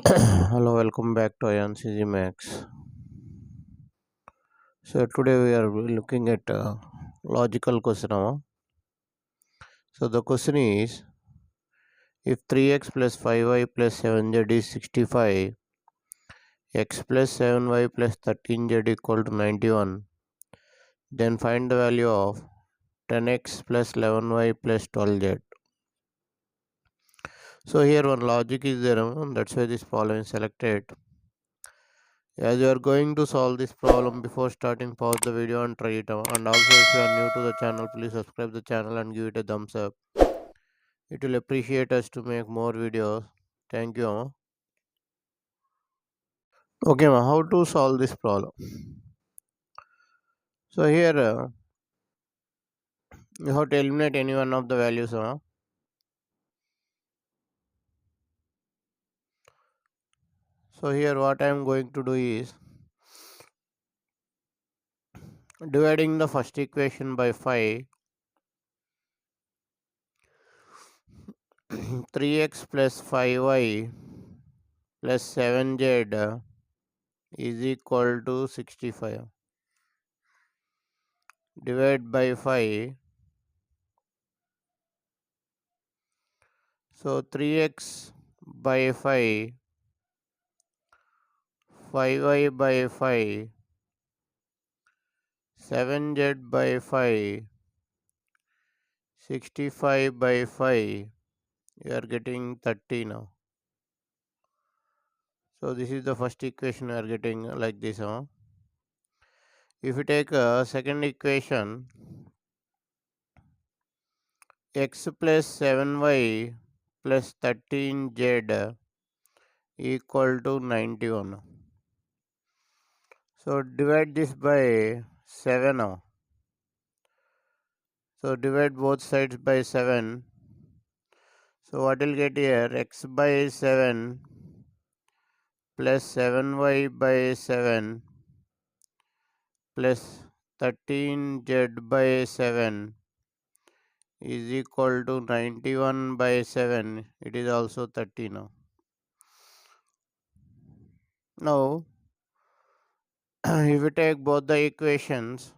Hello, welcome back to AyaansEasyMath. So today we are looking at a logical question. So the question is, if 3x plus 5y plus 7z is 65, x plus 7y plus 13z equal to 91, then find the value of 10x plus 11y plus 12z. So here one logic is there, that's why this problem is selected. As you are going to solve this problem, before starting, pause the video and try it out. And also, if you are new to the channel, please subscribe the channel and give it a thumbs up. It will appreciate us to make more videos. Thank you, Amma. Okay, Amma, how to solve this problem? So here you have to eliminate any one of the values, Amma. So here what I am going to do is dividing the first equation by 5. 3x plus 5y plus 7z is equal to 65. Divide by 5. So 3x by 5, 5y by 5, 7z by 5, 65 by 5, you are getting 30 now. So this is the first equation you are getting like this. If you take a second equation, x plus 7y plus 13z equal to 91. So divide this by 7 now. So divide both sides by 7. So what will get here? X by 7 plus 7y by 7 plus 13z by 7 is equal to 91 by 7. It is also 30 now. Now, if you take both the equations,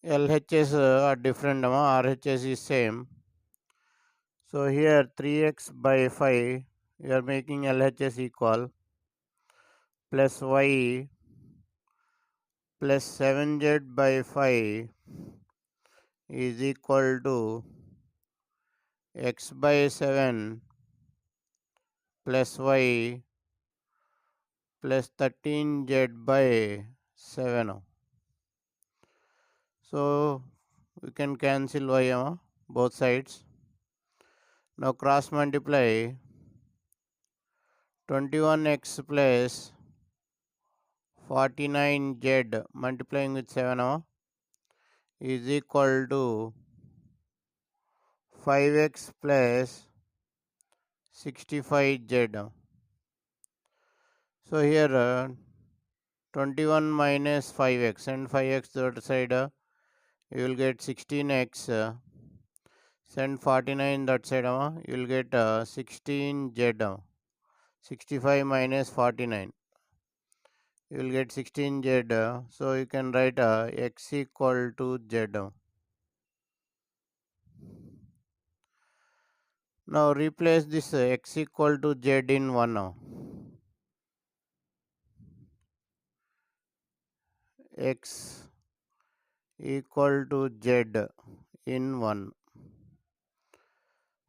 LHS are different, RHS is same. So here 3x by 5, you are making LHS equal plus y plus 7z by 5 is equal to x by 7 plus y plus 13z by 7. So we can cancel y both sides. Now cross multiply 21x plus 49z multiplying with 7 is equal to 5x plus 65z. So here 21 minus 5x and 5x the other side, you will get 16x. Send 49 that side, you will get 16z. 65 minus 49. You will get 16z. So you can write x equal to z. Now replace this x equal to z in 1 now. X equal to z in 1.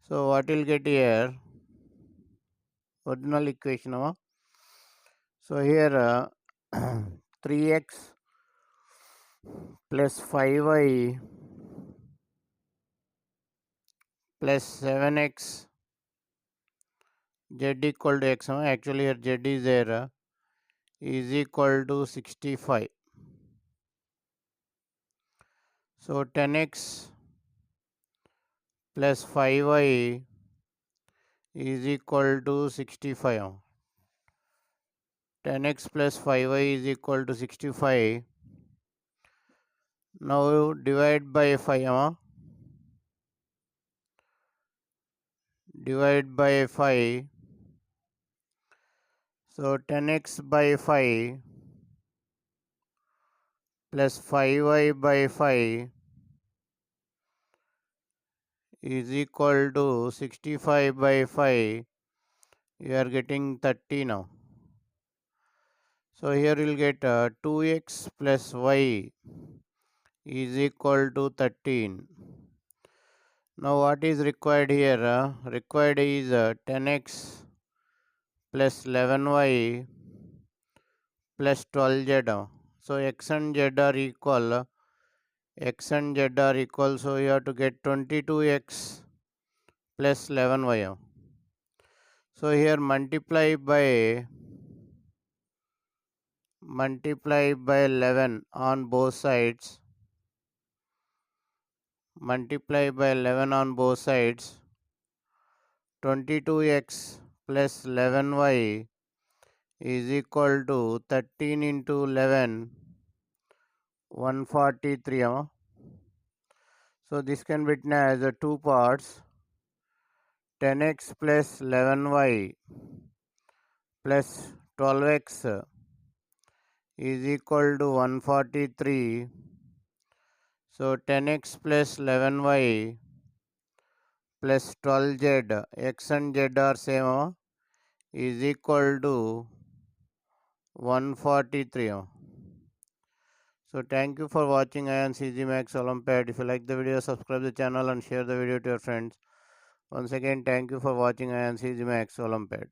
So what will get here? Original equation. So here 3x plus 5y plus 7x z equal to x. Actually here z is there, is equal to 65. So 10x plus 5y is equal to 65. 10x plus 5y is equal to 65. Now divide by 5. divide by 5. So 10x by 5 plus 5y by 5 is equal to 65 by 5. You are getting 30 now. So here you will get 2x plus y is equal to 13. Now what is required here? Required is 10x plus 11y plus 12z. So x and z are equal. X and z are equal. So you have to get 22x plus 11y. So here multiply by 11 on both sides. Multiply by 11 on both sides. 22x plus 11y is equal to 13 into 11, 143. So this can be written as two parts. 10x plus 11y plus 12x is equal to 143. So 10x plus 11y plus 12z, x and z are same, is equal to 143. So thank you for watching AyaansEasyMath Olympiad. If you like the video, subscribe the channel and share the video to your friends. Once again, thank you for watching AyaansEasyMath Olympiad.